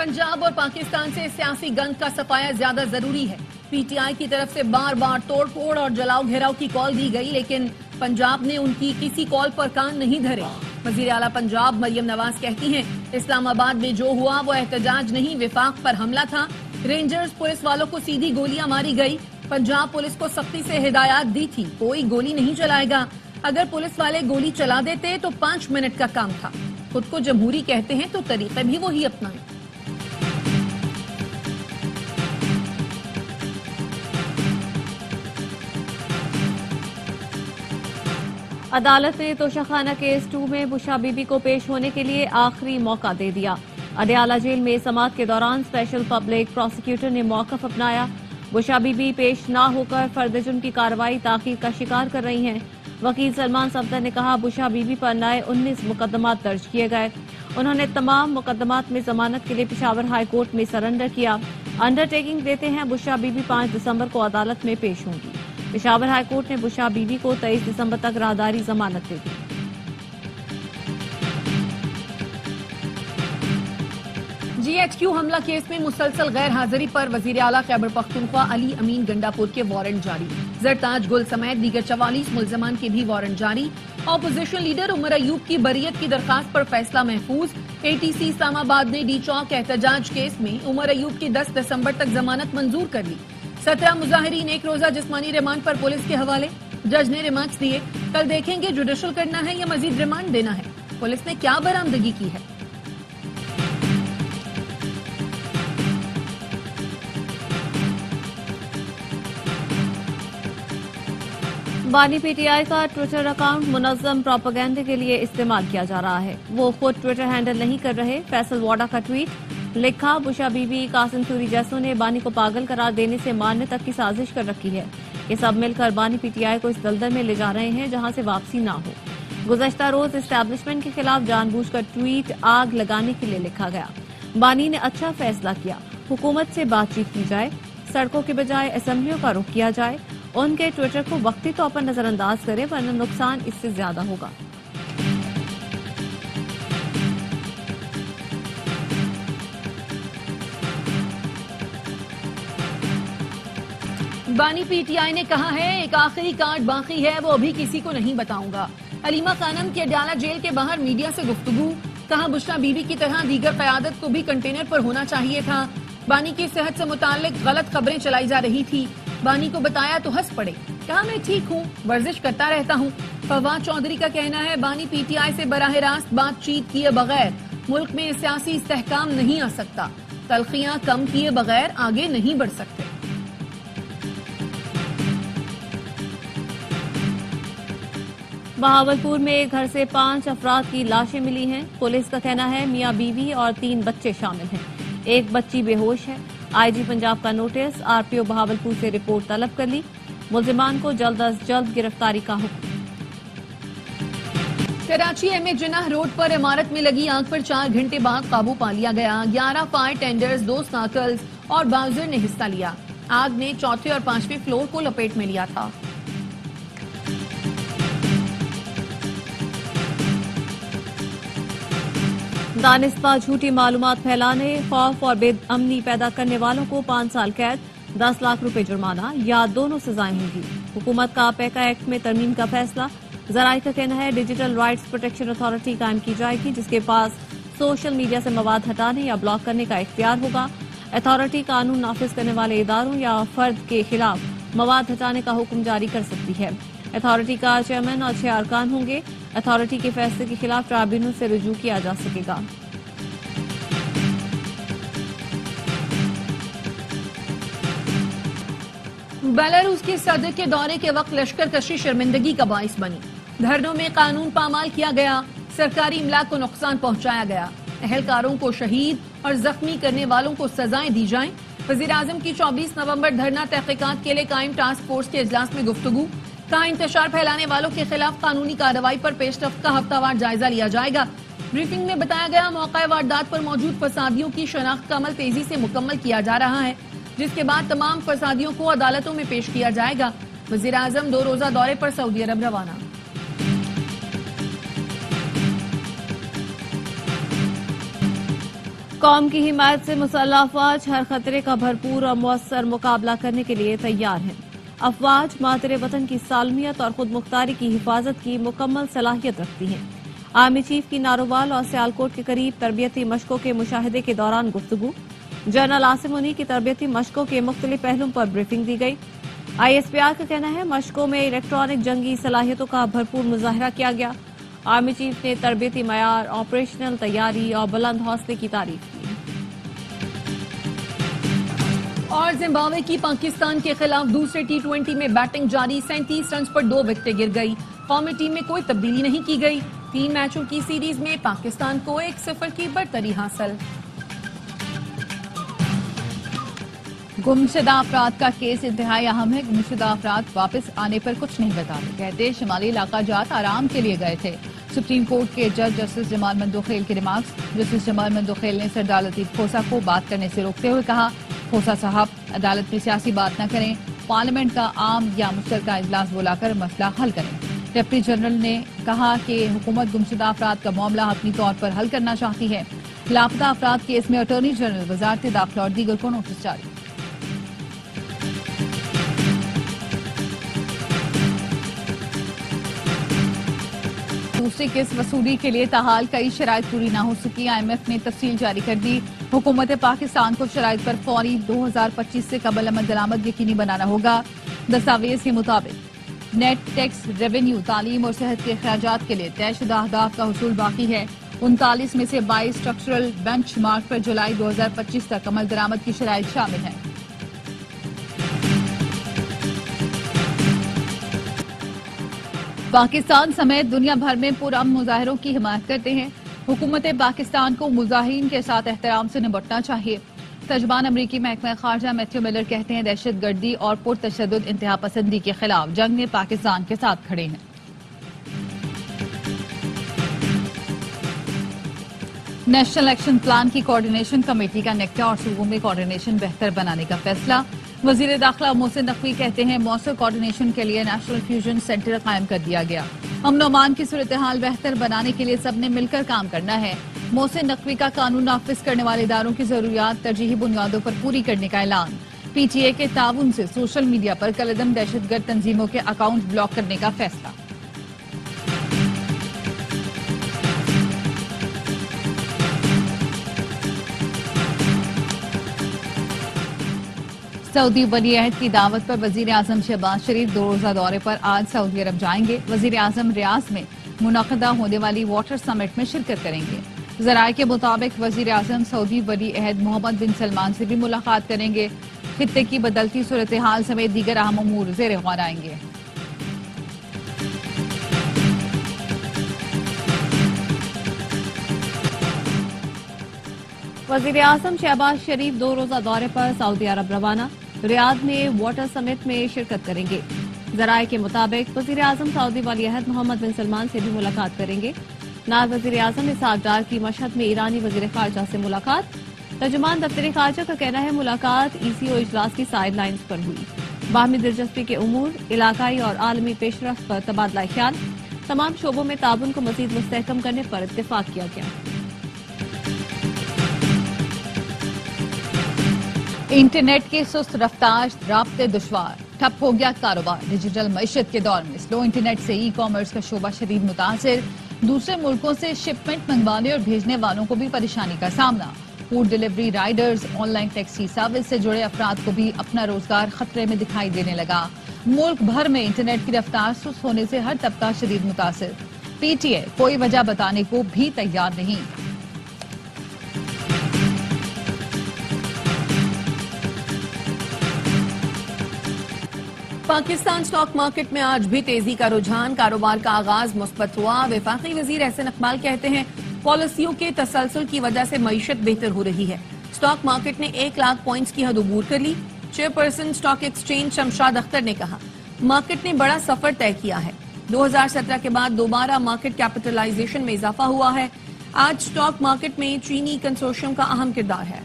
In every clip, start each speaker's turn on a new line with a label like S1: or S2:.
S1: पंजाब और पाकिस्तान से सियासी गंद का सफाया ज्यादा जरूरी है। पीटीआई की तरफ से बार बार तोड़ फोड़ और जलाओ घेराव की कॉल दी गई, लेकिन पंजाब ने उनकी किसी कॉल पर कान नहीं धरे। वजीर आला पंजाब मरियम नवाज कहती हैं, इस्लामाबाद में जो हुआ वो एहतजाज नहीं, विफाक पर हमला था। रेंजर्स पुलिस वालों को सीधी गोलियां मारी गई। पंजाब पुलिस को सख्ती से हिदायत दी थी, कोई गोली नहीं चलाएगा। अगर पुलिस वाले गोली चला देते तो 5 मिनट का काम था। खुद को जमहूरी कहते हैं तो तरीके भी वही अपनाएं।
S2: अदालत ने तोशाखाना केस 2 में बुशा बीबी को पेश होने के लिए आखिरी मौका दे दिया। अडयाला जेल में समाअत के दौरान स्पेशल पब्लिक प्रोसिक्यूटर ने मौकफ अपनाया। बुशा बीबी पेश न होकर फर्द जुर्म की कार्रवाई ताखीर का शिकार कर रही हैं। वकील सलमान सफदर ने कहा, बुशा बीबी पर नए 19 मुकदमात दर्ज किए गए। उन्होंने तमाम मुकदमात में जमानत के लिए पेशावर हाई कोर्ट में सरेंडर किया। अंडरटेकिंग देते हैं बुशा बीबी 5 दिसंबर को अदालत में पेश होंगी। पेशावर हाई कोर्ट ने बुशा बीबी को 23 दिसंबर तक राहदारी जमानत दे दी।
S1: GHQ हमला केस में मुसलसल गैर हाजिरी पर वजीर आला खैबर पख्तूनख्वा अली अमीन गंडापुर के वारंट जारी। जरताज गुल समेत दीगर 44 मुल्जमान के भी वारंट जारी। ऑपोजिशन लीडर उमर अयूब की बरियत की दरखास्त पर फैसला महफूज। ATC इस्लामाबाद ने डी चौक एहतजाज केस में उमर अयूब की 10 दिसंबर तक जमानत मंजूर कर ली। 17 मुजाहिरीन एक रोजा जिस्मानी रिमांड पर पुलिस के हवाले। जज ने रिमांड्स दिए, कल देखेंगे जुडिशल करना है या मजीद रिमांड देना है। पुलिस ने क्या बरामदगी की है।
S2: बानी PTI का ट्विटर अकाउंट मुनज़्ज़म प्रोपेगेंडा के लिए इस्तेमाल किया जा रहा है। वो खुद ट्विटर हैंडल नहीं कर रहे। फैसल वाडा का ट्वीट लिखा, बुशा बीबी कासिम सूरी जैसों ने बानी को पागल करार देने से मारने तक की साजिश कर रखी है। ये सब मिलकर बानी PTI को इस दलदल में ले जा रहे हैं जहां से वापसी ना हो। गुज़श्ता रोज एस्टैब्लिशमेंट के खिलाफ जानबूझकर ट्वीट आग लगाने के लिए लिखा गया। बानी ने अच्छा फैसला किया, हुकूमत से बातचीत की जाए, सड़कों के बजाय असेंबलियों का रुख किया जाए। उनके ट्विटर को वक्ती तौर पर नजरअंदाज करें वरना नुकसान इससे ज्यादा होगा।
S1: बानी PTI ने कहा है, एक आखिरी कार्ड बाकी है, वो अभी किसी को नहीं बताऊंगा। अलीमा खानम की अडयाला जेल के बाहर मीडिया से गुफ्तगू। कहा, बुशरा बीबी की तरह दीगर क़यादत को भी कंटेनर पर होना चाहिए था। बानी की सेहत से मुताल्लिक गलत खबरें चलाई जा रही थी। बानी को बताया तो हंस पड़े। कहा, मैं ठीक हूँ, वर्जिश करता रहता हूँ। फवाद चौधरी का कहना है, बानी PTI से बराह रास्त बातचीत किए बगैर मुल्क में सियासी इस्तेहकाम नहीं आ सकता। तलखियां कम किए बगैर आगे नहीं बढ़ सकते।
S2: बहावलपुर में एक घर से 5 अफराद की लाशें मिली हैं। पुलिस का कहना है, मियां बीवी और 3 बच्चे शामिल हैं। एक बच्ची बेहोश है। IG पंजाब का नोटिस, RPO बहावलपुर से रिपोर्ट तलब कर ली। मुल्जिमान को जल्द अज जल्द गिरफ्तारी का हुक्म।
S1: कराची MA जिन्नाह रोड पर इमारत में लगी आग पर 4 घंटे बाद काबू पा लिया गया। 11 फायर टेंडर्स, 2 स्नाकल्स और बाउजर ने हिस्सा लिया। आग ने 4थे और 5वें फ्लोर को लपेट में लिया था।
S2: दानिस्ता झूठी मालूमात फैलाने, खौफ और बेअमनी पैदा करने वालों को 5 साल कैद, 10 लाख रुपए जुर्माना या दोनों सजाएं होंगी। हुकूमत का पैका एक्ट में तरमीम का फैसला। जराये का कहना है, डिजिटल राइट्स प्रोटेक्शन अथॉरिटी कायम की जाएगी जिसके पास सोशल मीडिया से मवाद हटाने या ब्लॉक करने का इख्तियार होगा। अथॉरिटी कानून नाफिज करने वाले इदारों या फर्द के खिलाफ मवाद हटाने का हुक्म जारी कर सकती है। अथॉरिटी का चेयरमैन और 6 अरकान होंगे। अथॉरिटी के फैसले के खिलाफ ट्राइब्यूनल से रुजू किया जा सकेगा।
S1: बेलारूस के सदर के दौरे के वक्त लश्कर कशी शर्मिंदगी का बाइस बनी। धरनों में कानून पामाल किया गया, सरकारी इमलाक को नुकसान पहुंचाया गया। अहलकारों को शहीद और जख्मी करने वालों को सजाएं दी जाएं। वजीर आजम की 24 नवंबर धरना तहकीकात के लिए कायम टास्क फोर्स के इजलास में गुफ्तगू। कहा, इंतशार फैलाने वालों के खिलाफ कानूनी कार्रवाई पर पेशरफ्त का हफ्तावार जायजा लिया जाएगा। ब्रीफिंग में बताया गया, मौका वारदात पर मौजूद फसादियों की शनाख्त का अमल तेजी से मुकम्मल किया जा रहा है, जिसके बाद तमाम फसादियों को अदालतों में पेश किया जाएगा। वजीर आजम 2 रोजा दौरे पर सऊदी अरब रवाना।
S2: قوم کی حمایت سے مسلح افواج ہر خطرے کا بھرپور اور مؤثر مقابلہ کرنے کے لیے تیار ہیں۔ افواج مادر وطن کی سالمیت اور خود مختاری کی حفاظت کی مکمل صلاحیت رکھتی ہیں۔ آرمی چیف کی نارووال اور سیالکوٹ کے قریب تربیتی مشقوں کے مشاہدے کے دوران گفتگو۔ جنرل عاصم منی کی تربیتی مشقوں کے مختلف پہلوؤں پر بریفنگ دی گئی۔ ISPR کا کہنا ہے مشقوں میں الیکٹرانک جنگی صلاحیتوں کا بھرپور مظاہرہ کیا گیا۔ آرمی چیف نے تربیتی معیار، آپریشنل تیاری اور بلند حوصلے کی تعریف کی۔
S1: اور زمبابوے کی پاکستان کے خلاف دوسرے T20 میں بیٹنگ جاری، 37 رنز پر 2 وکٹیں گر گئی۔ قومی ٹیم میں کوئی تبدیلی نہیں کی گئی۔ 3 میچوں کی سیریز میں پاکستان کو 1-0 کی برتری حاصل۔
S3: گمشدہ افراد کا کیس انتہائی اہم ہے۔ گمشدہ افراد واپس آنے پر کچھ نہیں بتاتے، کہتے شمالی علاقہ جات آرام کے لیے گئے تھے۔ سپریم کورٹ کے جج جسٹس جمال مندوخیل کے ریمارکس۔ جسٹس جمال مندوخیل نے سردار لطیف کھوسہ کو بات کرنے سے روکتے ہوئے کہا، کھوسہ صاحب عدالت میں سیاسی بات نہ کریں، پارلیمنٹ کا عام یا مشترکہ اجلاس بلا کر مسئلہ حل کریں۔ ڈپٹی جنرل نے کہا کہ حکومت گمشدہ افراد کا معاملہ اپنی طور پر حل کرنا چاہتی ہے۔ لاپتہ افراد کیس میں اٹارنی جنرل، وزارت داخلہ اور دیگر کو نوٹس جاری۔ دوسری قسط وصولی کے لیے تاحال کئی شرائط پوری نہ ہو سکی۔ IMF نے تفصیل جاری کر دی۔ حکومت پاکستان کو شرائط پر فوری 2025 سے قبل عمل درآمد یقینی بنانا ہوگا۔ دستاویز کے مطابق نیٹ ٹیکس ریونیو تعلیم اور صحت کے اخراجات کے لیے طے شدہ اہداف کا حصول باقی ہے۔ 39 میں سے 22 اسٹرکچرل بینچ مارک پر جولائی 2025 تک عمل درآمد کی شرائط شامل ہیں۔ پاکستان سمیت دنیا بھر میں پرامن مظاہروں کی حمایت کرتے ہیں۔ حکومت پاکستان کو مظاہرین کے ساتھ احترام سے نمٹنا چاہیے۔ ترجمان امریکی محکمہ خارجہ میتھیو ملر کہتے ہیں دہشت گردی اور پرتشدد انتہا پسندی کے خلاف جنگ میں پاکستان کے ساتھ کھڑے ہیں۔ نیشنل ایکشن پلان کی کوارڈینیشن کمیٹی کا نکتہ اور صوبوں میں کوارڈینیشن بہتر بنانے کا فیصلہ۔ وزیر داخلہ محسن نقوی کہتے ہیں مؤثر کوارڈینیشن کے لیے نیشنل فیوژن سینٹر قائم کر دیا گیا۔ امن و امان کی صورتحال بہتر بنانے کے لیے سب نے مل کر کام کرنا ہے۔ محسن نقوی کا قانون نافذ کرنے والے اداروں کی ضروریات ترجیحی بنیادوں پر پوری کرنے کا اعلان۔ PTA کے تعاون سے سوشل میڈیا پر کالعدم دہشت گرد تنظیموں کے اکاؤنٹ بلاک کرنے کا فیصلہ۔ سعودی ولی عہد کی دعوت پر وزیر اعظم شہباز شریف 2 روزہ دورے پر آج سعودی عرب جائیں گے۔ وزیر اعظم ریاض میں منعقدہ ہونے والی واٹر سمٹ میں شرکت کریں گے۔ ذرائع کے مطابق وزیر اعظم سعودی ولی عہد محمد بن سلمان سے بھی ملاقات کریں گے۔ خطے کی بدلتی صورتحال سمیت دیگر اہم امور زیر غور آئیں گے۔
S2: وزیر اعظم شہباز شریف 2 روزہ دورے پر سعودی عرب روانہ۔ ریاض میں واٹر سمٹ میں شرکت کریں گے۔ ذرائع کے مطابق وزیر اعظم سعودی ولی عہد محمد بن سلمان سے بھی ملاقات کریں گے۔ نائب وزیر اعظم اسحاق ڈار کی مشہد میں ایرانی وزیر خارجہ سے ملاقات۔ ترجمان دفتر خارجہ کا کہنا ہے ملاقات ECO اجلاس کی سائیڈ لائنز پر ہوئی۔ باہمی دلچسپی کے امور، علاقائی اور عالمی پیش رفت پر تبادلہ خیال، تمام شعبوں میں تعاون کو مزید مستحکم کرنے پر اتفاق کیا گیا۔
S3: انٹرنیٹ کی سست رفتار، رابطے دشوار، ٹھپ ہو گیا کاروبار۔ ڈیجیٹل معیشت کے دور میں سلو انٹرنیٹ سے کامرس کا شعبہ شدید متاثر۔ دوسرے ملکوں سے شپمنٹ منگوانے اور بھیجنے والوں کو بھی پریشانی کا سامنا۔ Food delivery riders, on line taxi service سے جڑے افراد کو بھی اپنا روزگار خطرے میں دکھائی دینے لگا۔ ملک بھر میں انٹرنیٹ کی رفتار سست ہونے سے ہر طبقہ شدید متاثر۔ PTA کوئی وجہ بتانے کو بھی تیار نہیں۔
S1: پاکستان سٹاک مارکیٹ میں آج بھی تیزی کا رجحان، کاروبار کا آغاز مثبت ہوا۔ وفاقی وزیر احسن اقبال کہتے ہیں پالیسیوں کے تسلسل کی وجہ سے معیشت بہتر ہو رہی ہے۔ سٹاک مارکیٹ نے 1 لاکھ پوائنٹس کی حد عبور کر لی۔ Chairperson stock exchange Shamshad Akhtar نے کہا مارکیٹ نے بڑا سفر طے کیا ہے۔ 2017 کے بعد دوبارہ مارکیٹ کیپٹلائزیشن میں اضافہ ہوا ہے۔ آج سٹاک مارکیٹ میں چینی کنسورشیم کا اہم کردار ہے۔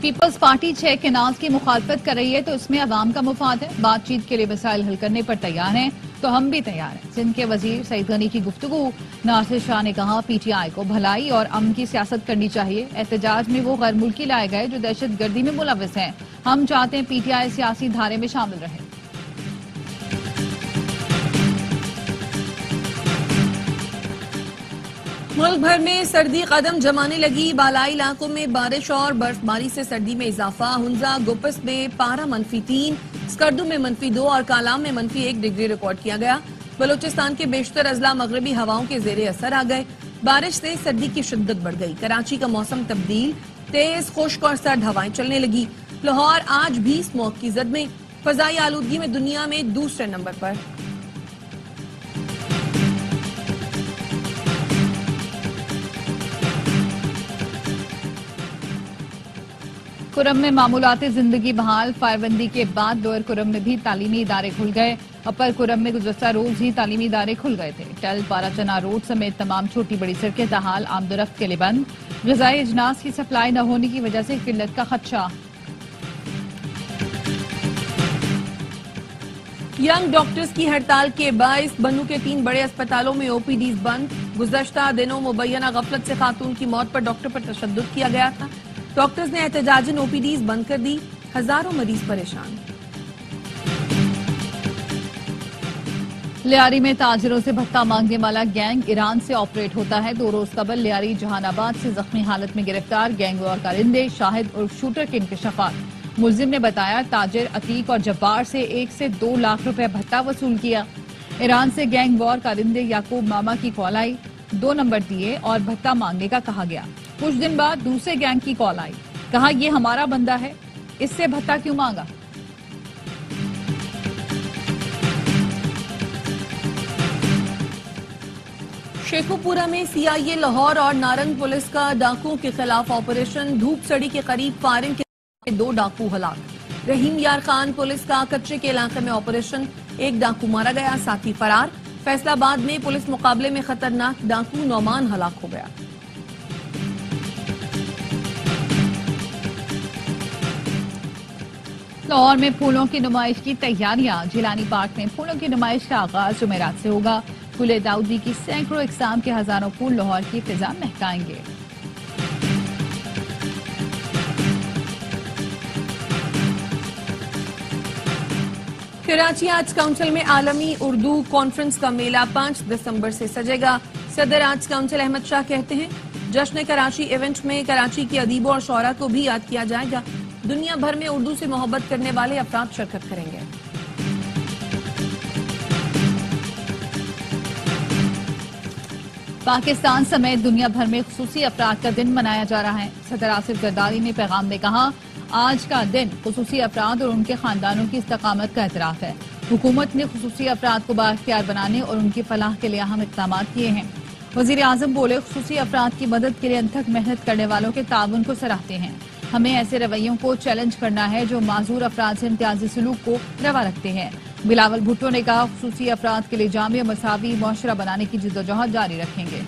S3: پیپلز پارٹی 6 کینالز کی مخالفت کر رہی ہے تو اس میں عوام کا مفاد ہے۔ بات چیت کے لیے مسائل حل کرنے پر تیار ہیں۔ तो हम भी तैयार हैं। सिंध के वजीर सईद गनी की गुफ्तगू। नासिर शाह ने कहा PTI को भलाई और अमन की सियासत करनी चाहिए। एहतजाज में वो गैर मुल्की लाए गए जो दहशत गर्दी में मुलविस हैं। हम चाहते हैं PTI सियासी धारे में शामिल रहे।
S1: मुल्क भर में सर्दी कदम जमाने लगी। बालाई इलाकों में बारिश और बर्फबारी से सर्दी में इजाफा। हुंजा गुपस में पारा -3, स्कर्दू में -2 और कालाम में -1 डिग्री रिकॉर्ड किया गया। बलूचिस्तान के बेशतर अजला मगरबी हवाओं के जेरे असर आ गए। बारिश से सर्दी की शिद्दत बढ़ गई। कराची का मौसम तब्दील, तेज खुश्क और सर्द हवाएं चलने लगी। लाहौर आज भी स्मॉग की जद में। फजाई आलूदगी में दुनिया में दूसरे नंबर पर।
S3: कुरम में मामूलाती जिंदगी बहाल। फायरबंदी के बाद लोअर कुरम में भी तालीमी इदारे खुल गए। अपर कुरम में गुज़श्ता रोज ही तालीमी इदारे खुल गए थे। टल पाराचना रोड समेत तमाम छोटी बड़ी सड़कें ताहाल आमदोरफ्त के लिए बंद। ग़िज़ाई अजनास की सप्लाई न होने की वजह से किल्लत का खदशा।
S1: यंग डॉक्टर्स की हड़ताल के बाइस बन्नू के 3 बड़े अस्पतालों में OPDs बंद। गुज़श्ता दिनों मुबैना गफलत से खातून की मौत पर डॉक्टर पर तशद्दुद किया गया था। डॉक्टर्स ने एहतजाजन OPDs बंद कर दी। हजारों मरीज परेशान।
S3: लियारी में ताजिरों से भत्ता मांगने वाला गैंग ईरान से ऑपरेट होता है। 2 रोज कबल लियारी जहानाबाद से जख्मी हालत में गिरफ्तार गैंग और कारिंदे शाहिद और शूटर के इंकशाफात। मुलजिम ने बताया ताजिर अतीक और जब्बार से 1 से 2 लाख रुपए भत्ता वसूल किया। ईरान से गैंग वॉर कारिंदे याकूब मामा की कॉल आई। 2 नंबर दिए और भत्ता मांगने का कहा गया। कुछ दिन बाद दूसरे गैंग की कॉल आई। कहा ये हमारा बंदा है, इससे भत्ता क्यों मांगा।
S1: शेखुपुरा में CIA लाहौर और नारंग पुलिस का डाकुओं के खिलाफ ऑपरेशन। धूप सड़ी के करीब फायरिंग के 2 डाकू हलाक। रहीम यार खान पुलिस का कच्चे के इलाके में ऑपरेशन। 1 डाकू मारा गया, साथी फरार। फैसलाबाद में पुलिस मुकाबले में खतरनाक डाकू नौमान हलाक हो गया।
S3: लाहौर में फूलों की नुमाइश की तैयारियां। जिलानी पार्क में फूलों की नुमाइश का आगाज जुमेरात से होगा। गुले दाऊदी की सैकड़ों इकसाम के हजारों फूल लाहौर की फिजा महकाएंगे।
S1: कराची आर्ट्स काउंसिल में आलमी उर्दू कॉन्फ्रेंस का मेला 5 दिसंबर से सजेगा। सदर आर्ट्स काउंसिल अहमद शाह कहते हैं जश्न कराची इवेंट में कराची के अदीबों और शौरा को भी याद किया जाएगा। दुनिया भर में उर्दू से मोहब्बत करने वाले अफराद शिरकत करेंगे।
S3: पाकिस्तान समेत दुनिया भर में खुसूसी अफराद का दिन मनाया जा रहा है। सदर आसिफ जरदारी ने पैगाम में कहा आज का दिन खुसूसी अफराद और उनके खानदानों की इस्तकामत का एतराफ है। हुकूमत ने खुसूसी अफराद को बाइख्तियार बनाने और उनकी फलाह के लिए अहम इक़दाम किए हैं। वज़ीर आज़म बोले खुसूसी अफराद की मदद के लिए अनथक मेहनत करने वालों के ताउन को सराहते हैं। हमें ऐसे रवैयों को चैलेंज करना है जो माजूर अफराद से इम्तियाजी सलूक को रवा रखते हैं। बिलावल भुट्टो ने कहा खुसूसी अफराद के लिए जामिया मसावी मुआशरा बनाने की जिद्दोजहद जारी रखेंगे।